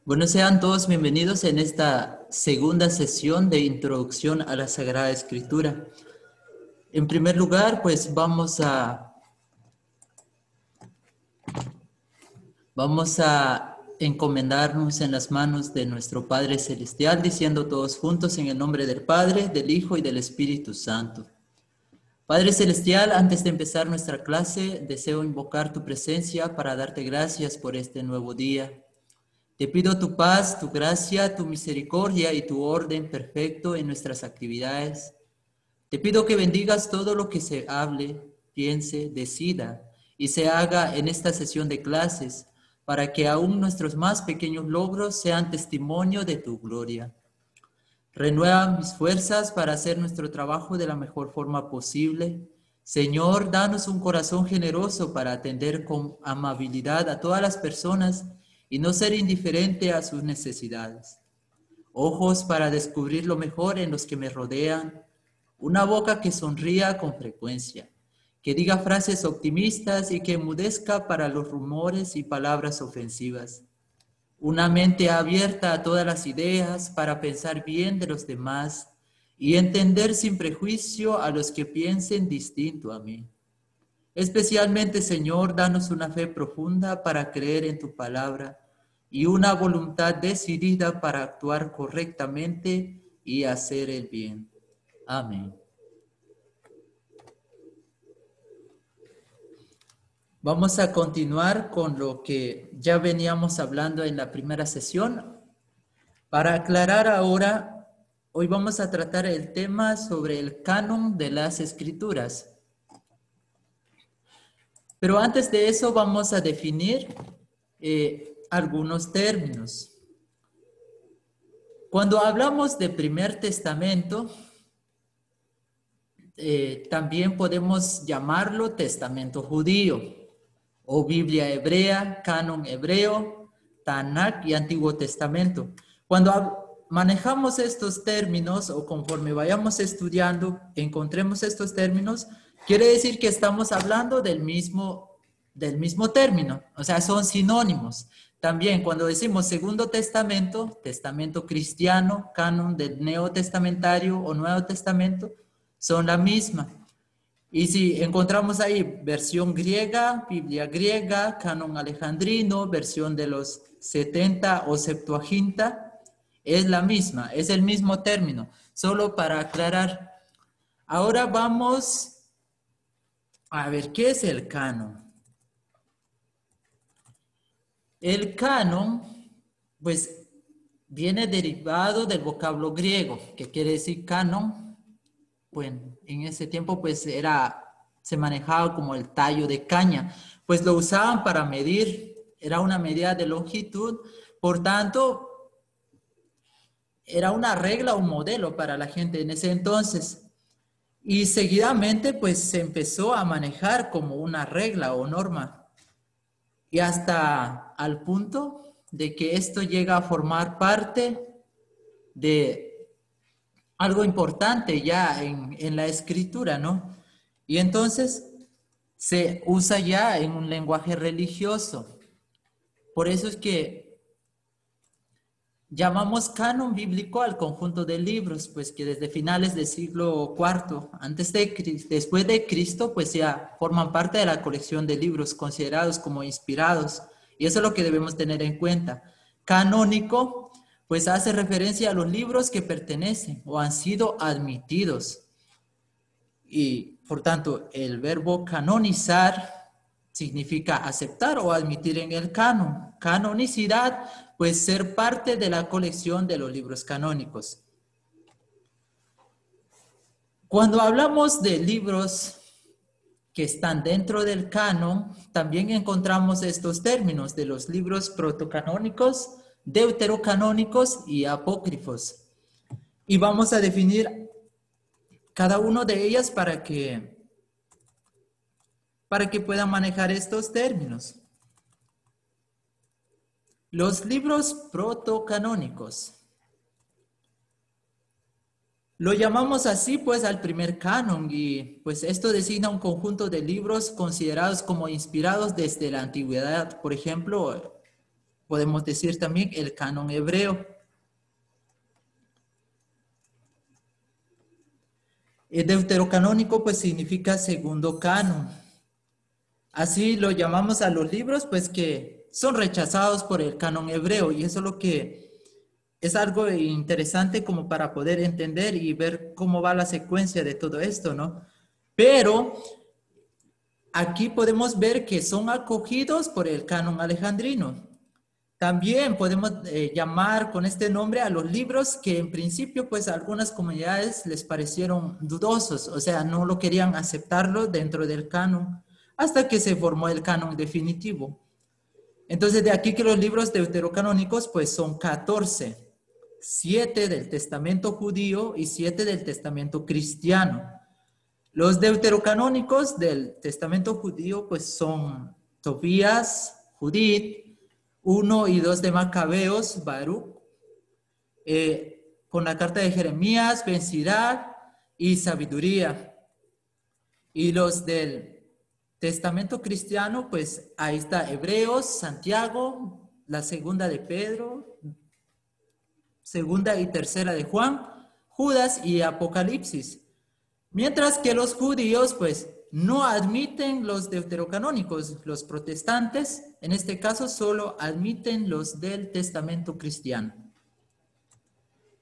Bueno, sean todos bienvenidos en esta segunda sesión de introducción a la Sagrada Escritura. En primer lugar, pues vamos a encomendarnos en las manos de nuestro Padre Celestial, diciendo todos juntos en el nombre del Padre, del Hijo y del Espíritu Santo. Padre Celestial, antes de empezar nuestra clase, deseo invocar tu presencia para darte gracias por este nuevo día. Te pido tu paz, tu gracia, tu misericordia y tu orden perfecto en nuestras actividades. Te pido que bendigas todo lo que se hable, piense, decida y se haga en esta sesión de clases, para que aún nuestros más pequeños logros sean testimonio de tu gloria. Renueva mis fuerzas para hacer nuestro trabajo de la mejor forma posible. Señor, danos un corazón generoso para atender con amabilidad a todas las personas y no ser indiferente a sus necesidades. Ojos para descubrir lo mejor en los que me rodean. Una boca que sonría con frecuencia, que diga frases optimistas y que enmudezca para los rumores y palabras ofensivas. Una mente abierta a todas las ideas para pensar bien de los demás y entender sin prejuicio a los que piensen distinto a mí. Especialmente, Señor, danos una fe profunda para creer en tu palabra y una voluntad decidida para actuar correctamente y hacer el bien. Amén. Vamos a continuar con lo que ya veníamos hablando en la primera sesión. Para aclarar ahora, hoy vamos a tratar el tema sobre el canon de las escrituras. Pero antes de eso vamos a definir algunos términos. Cuando hablamos de Primer Testamento, también podemos llamarlo Testamento judío o Biblia hebrea, canon hebreo, Tanakh y Antiguo Testamento. Cuando manejamos estos términos o conforme vayamos estudiando, encontremos estos términos, quiere decir que estamos hablando del mismo término, o sea, son sinónimos. También cuando decimos Segundo Testamento, Testamento cristiano, canon del Neotestamentario o Nuevo Testamento, son la misma. Y si encontramos ahí versión griega, Biblia griega, canon alejandrino, versión de los 70 o Septuaginta, es la misma, es el mismo término, solo para aclarar. Ahora vamos a ver, ¿qué es el canon? El canon, pues, viene derivado del vocablo griego, que quiere decir canon. Bueno, en ese tiempo, pues, se manejaba como el tallo de caña. Pues lo usaban para medir, era una medida de longitud, por tanto, era una regla, un modelo para la gente en ese entonces. Y seguidamente, pues, se empezó a manejar como una regla o norma. Y hasta al punto de que esto llega a formar parte de algo importante ya en la escritura, ¿no? Y entonces se usa ya en un lenguaje religioso. Por eso es que llamamos canon bíblico al conjunto de libros, pues que desde finales del siglo IV, después de Cristo, pues ya forman parte de la colección de libros considerados como inspirados. Y eso es lo que debemos tener en cuenta. Canónico, pues hace referencia a los libros que pertenecen o han sido admitidos. Y por tanto, el verbo canonizar significa aceptar o admitir en el canon. Canonicidad, pues ser parte de la colección de los libros canónicos. Cuando hablamos de libros que están dentro del canon, también encontramos estos términos de los libros protocanónicos, deuterocanónicos y apócrifos. Y vamos a definir cada uno de ellas para que puedan manejar estos términos. Los libros protocanónicos. Lo llamamos así pues al primer canon y pues esto designa un conjunto de libros considerados como inspirados desde la antigüedad. Por ejemplo, podemos decir también el canon hebreo. El deuterocanónico pues significa segundo canon. Así lo llamamos a los libros pues que son rechazados por el canon hebreo, y eso es lo que es algo interesante como para poder entender y ver cómo va la secuencia de todo esto, ¿no? Pero aquí podemos ver que son acogidos por el canon alejandrino. También podemos llamar con este nombre a los libros que en principio pues a algunas comunidades les parecieron dudosos, o sea, no lo querían aceptarlo dentro del canon, hasta que se formó el canon definitivo. Entonces de aquí que los libros deuterocanónicos pues son 14, 7 del Testamento judío y 7 del Testamento cristiano. Los deuterocanónicos del Testamento judío pues son Tobías, Judith, 1 y 2 de Macabeos, Baruch, con la carta de Jeremías, Ben-Sirach y Sabiduría. Y los del Testamento cristiano, pues ahí está Hebreos, Santiago, la segunda de Pedro, segunda y tercera de Juan, Judas y Apocalipsis. Mientras que los judíos, pues, no admiten los deuterocanónicos. Los protestantes, en este caso, solo admiten los del Testamento cristiano.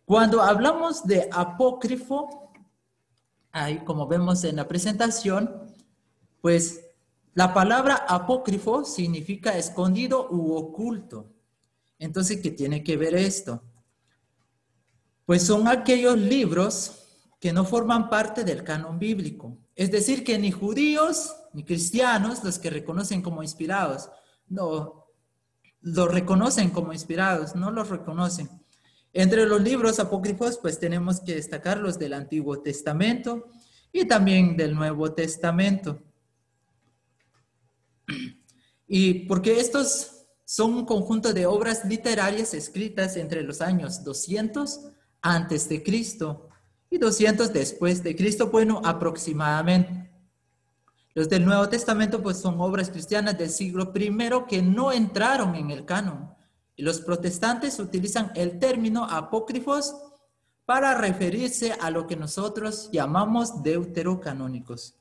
Cuando hablamos de apócrifo, ahí como vemos en la presentación, pues la palabra apócrifo significa escondido u oculto. Entonces, ¿qué tiene que ver esto? Pues son aquellos libros que no forman parte del canon bíblico. Es decir, que ni judíos ni cristianos, los que reconocen como inspirados, no los reconocen como inspirados, no los reconocen. Entre los libros apócrifos, pues tenemos que destacar los del Antiguo Testamento y también del Nuevo Testamento. Y porque estos son un conjunto de obras literarias escritas entre los años 200 antes de Cristo y 200 después de Cristo, bueno, aproximadamente. Los del Nuevo Testamento pues son obras cristianas del siglo I que no entraron en el canon. Y los protestantes utilizan el término apócrifos para referirse a lo que nosotros llamamos deuterocanónicos.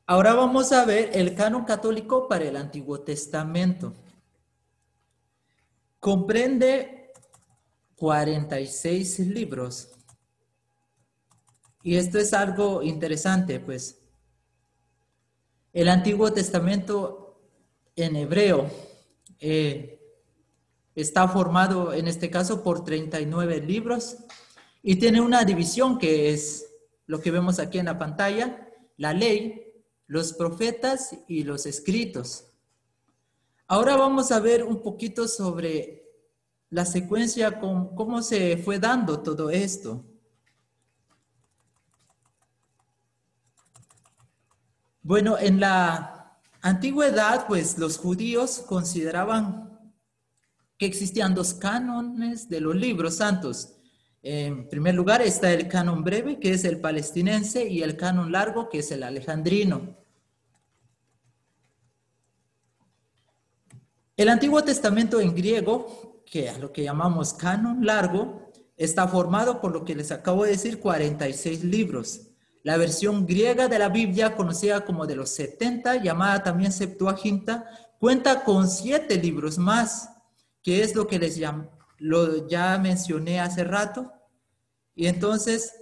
Ahora vamos a ver el canon católico para el Antiguo Testamento. Comprende 46 libros. Y esto es algo interesante, pues. El Antiguo Testamento en hebreo está formado, en este caso, por 39 libros y tiene una división que es lo que vemos aquí en la pantalla: la ley, los profetas y los escritos. Ahora vamos a ver un poquito sobre la secuencia, cómo se fue dando todo esto. Bueno, en la antigüedad, pues los judíos consideraban que existían dos cánones de los libros santos. En primer lugar está el canon breve, que es el palestinense, y el canon largo, que es el alejandrino. El Antiguo Testamento en griego, que es lo que llamamos canon largo, está formado por lo que les acabo de decir, 46 libros. La versión griega de la Biblia, conocida como de los 70, llamada también Septuaginta, cuenta con 7 libros más, que es lo que ya mencioné hace rato. Y entonces,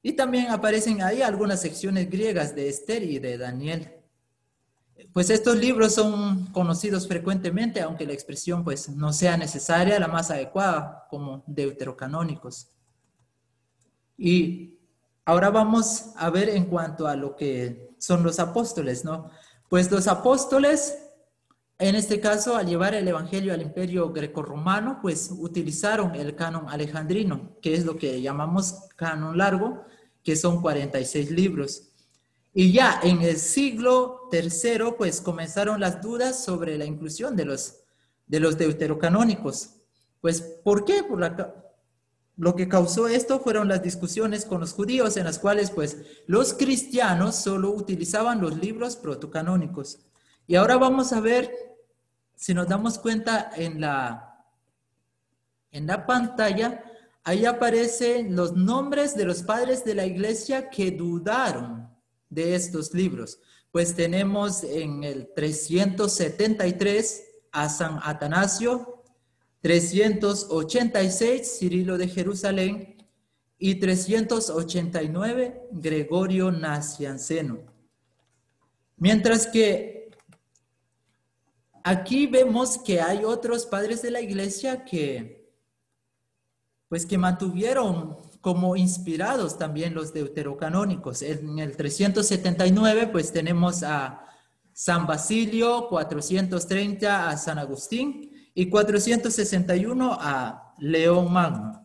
y también aparecen ahí algunas secciones griegas de Esther y de Daniel. Pues estos libros son conocidos frecuentemente, aunque la expresión pues no sea necesaria, la más adecuada, como deuterocanónicos. Y ahora vamos a ver en cuanto a lo que son los apóstoles, ¿no? Pues los apóstoles, en este caso, al llevar el evangelio al imperio grecorromano, pues utilizaron el canon alejandrino, que es lo que llamamos canon largo, que son 46 libros. Y ya en el siglo III, pues comenzaron las dudas sobre la inclusión de los deuterocanónicos. Pues, ¿por qué? lo que causó esto fueron las discusiones con los judíos en las cuales pues los cristianos solo utilizaban los libros protocanónicos. Y ahora vamos a ver, si nos damos cuenta en la pantalla, ahí aparecen los nombres de los padres de la iglesia que dudaron de estos libros. Pues tenemos en el 373 a San Atanasio, 386 Cirilo de Jerusalén y 389 Gregorio Nacianceno. Mientras que aquí vemos que hay otros padres de la iglesia que mantuvieron como inspirados también los deuterocanónicos. En el 379 pues tenemos a San Basilio, 430 a San Agustín y 461 a León Magno.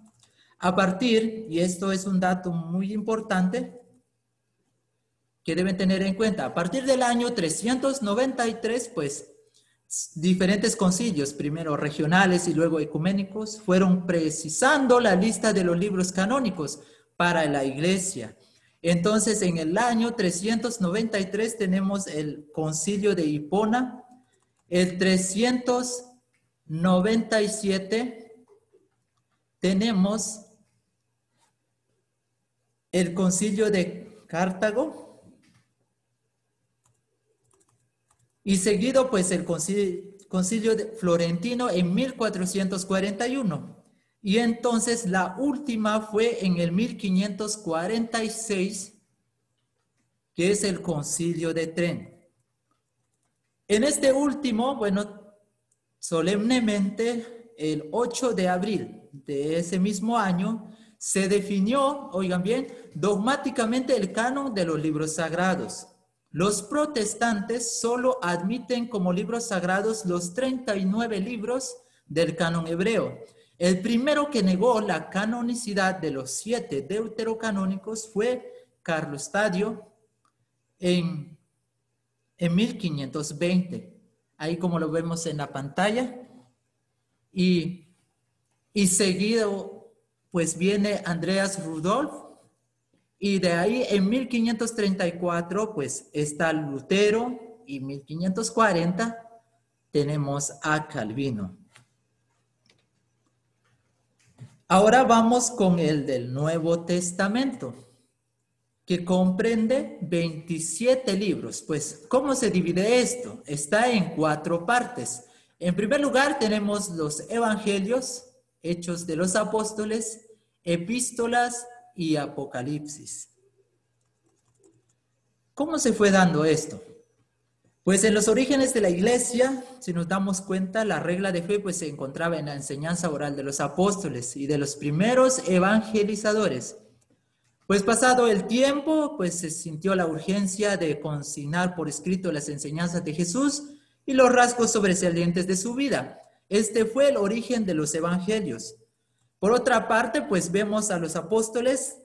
A partir, y esto es un dato muy importante que deben tener en cuenta, a partir del año 393, pues diferentes concilios, primero regionales y luego ecuménicos, fueron precisando la lista de los libros canónicos para la iglesia. Entonces, en el año 393 tenemos el concilio de Hipona, el 397 tenemos el concilio de Cartago, y seguido pues el concilio florentino en 1441. Y entonces la última fue en el 1546, que es el concilio de Trento. En este último, bueno, solemnemente el 8 de abril de ese mismo año se definió, oigan bien, dogmáticamente el canon de los libros sagrados. Los protestantes solo admiten como libros sagrados los 39 libros del canon hebreo. El primero que negó la canonicidad de los 7 deuterocanónicos fue Carlos Tadio en 1520. Ahí como lo vemos en la pantalla. Y seguido pues viene Andreas Rudolf. Y de ahí en 1534 pues está Lutero y 1540 tenemos a Calvino. Ahora vamos con el del Nuevo Testamento, que comprende 27 libros. Pues, ¿cómo se divide esto? Está en 4 partes. En primer lugar tenemos los Evangelios, Hechos de los Apóstoles, Epístolas y Apocalipsis. ¿Cómo se fue dando esto? Pues en los orígenes de la iglesia, si nos damos cuenta, la regla de fe pues se encontraba en la enseñanza oral de los apóstoles y de los primeros evangelizadores. Pues pasado el tiempo, pues se sintió la urgencia de consignar por escrito las enseñanzas de Jesús y los rasgos sobresalientes de su vida. Este fue el origen de los evangelios. Por otra parte, pues vemos a los apóstoles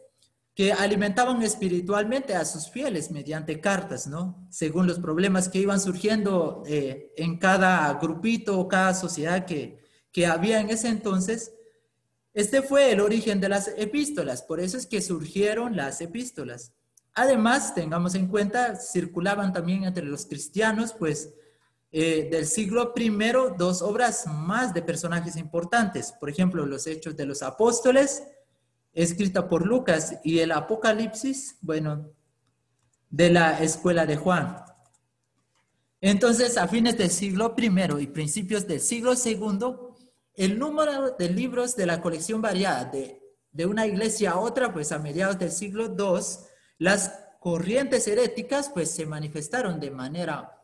que alimentaban espiritualmente a sus fieles mediante cartas, ¿no? Según los problemas que iban surgiendo en cada grupito o cada sociedad que había en ese entonces. Este fue el origen de las epístolas, por eso es que surgieron las epístolas. Además, tengamos en cuenta, circulaban también entre los cristianos, pues, del siglo I, 2 obras más de personajes importantes. Por ejemplo, los Hechos de los Apóstoles, escrita por Lucas, y el Apocalipsis, bueno, de la escuela de Juan. Entonces, a fines del siglo I y principios del siglo II, el número de libros de la colección variada de una iglesia a otra, pues a mediados del siglo II, las corrientes heréticas, pues se manifestaron de manera,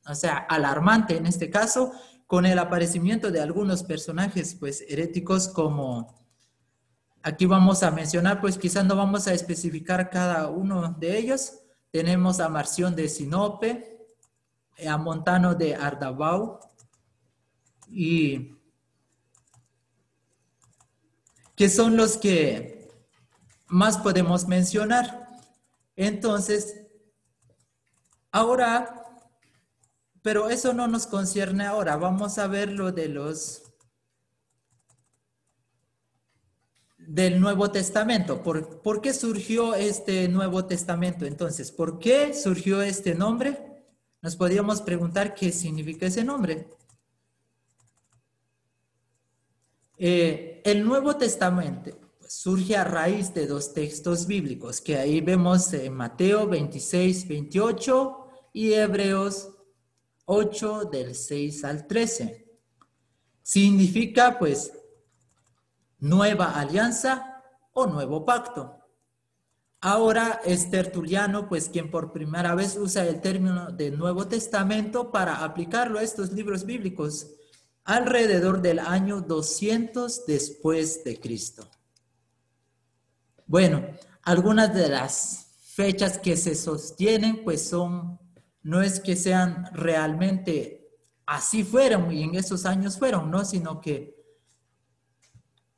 o sea, alarmante en este caso, con el aparecimiento de algunos personajes, pues heréticos como, aquí vamos a mencionar, pues quizás no vamos a especificar cada uno de ellos. Tenemos a Marción de Sinope, a Montano de Ardabau, y que son los que más podemos mencionar. Entonces, ahora, pero eso no nos concierne ahora. Vamos a ver lo de del Nuevo Testamento. ¿Por qué surgió este Nuevo Testamento? Entonces, ¿por qué surgió este nombre? Nos podríamos preguntar qué significa ese nombre. El Nuevo Testamento surge a raíz de dos textos bíblicos que ahí vemos en Mateo 26, 28 y Hebreos 8 del 6 al 13. Significa pues nueva alianza o nuevo pacto. Ahora es Tertuliano pues quien por primera vez usa el término de Nuevo Testamento para aplicarlo a estos libros bíblicos alrededor del año 200 después de Cristo. Bueno, algunas de las fechas que se sostienen pues no es que sean realmente así fueron y en esos años fueron, ¿no? Sino que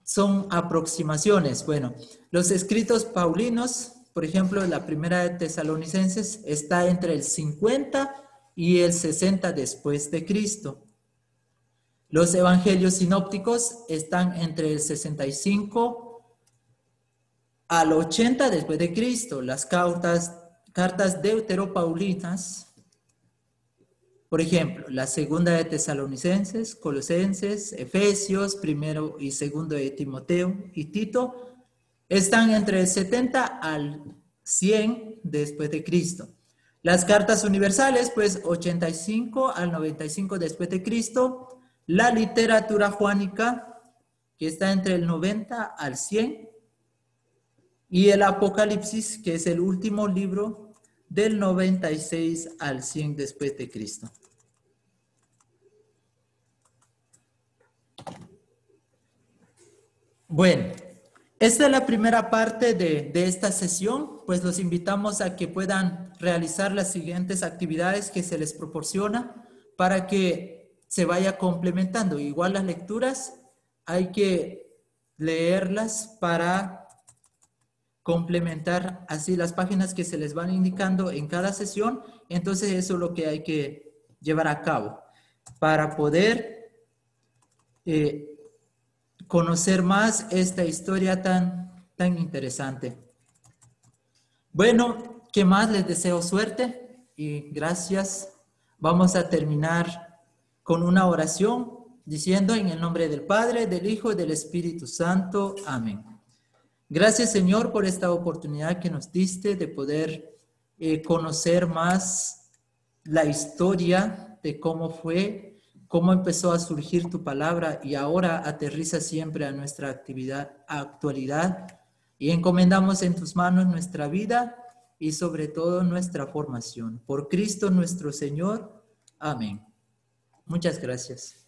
son aproximaciones. Bueno, los escritos paulinos, por ejemplo, la primera de Tesalonicenses está entre el 50 y el 60 después de Cristo. Los evangelios sinópticos están entre el 65 al 80 después de Cristo. Las cartas deuteropaulinas, por ejemplo, la segunda de Tesalonicenses, Colosenses, Efesios, primero y segundo de Timoteo y Tito, están entre el 70 al 100 después de Cristo. Las cartas universales, pues 85 al 95 después de Cristo. La literatura juánica, que está entre el 90 al 100. Y el Apocalipsis, que es el último libro del 96 al 100 después de Cristo. Bueno, esta es la primera parte de esta sesión, pues los invitamos a que puedan realizar las siguientes actividades que se les proporciona para que se vaya complementando. Igual las lecturas hay que leerlas para complementar así las páginas que se les van indicando en cada sesión. Entonces eso es lo que hay que llevar a cabo para poder conocer más esta historia tan interesante. Bueno, ¿qué más? Les deseo suerte y gracias. Vamos a terminar con una oración diciendo en el nombre del Padre, del Hijo y del Espíritu Santo. Amén. Gracias, Señor, por esta oportunidad que nos diste de poder conocer más la historia de cómo fue, cómo empezó a surgir tu palabra y ahora aterriza siempre a nuestra actualidad y encomendamos en tus manos nuestra vida y sobre todo nuestra formación. Por Cristo nuestro Señor. Amén. Muchas gracias.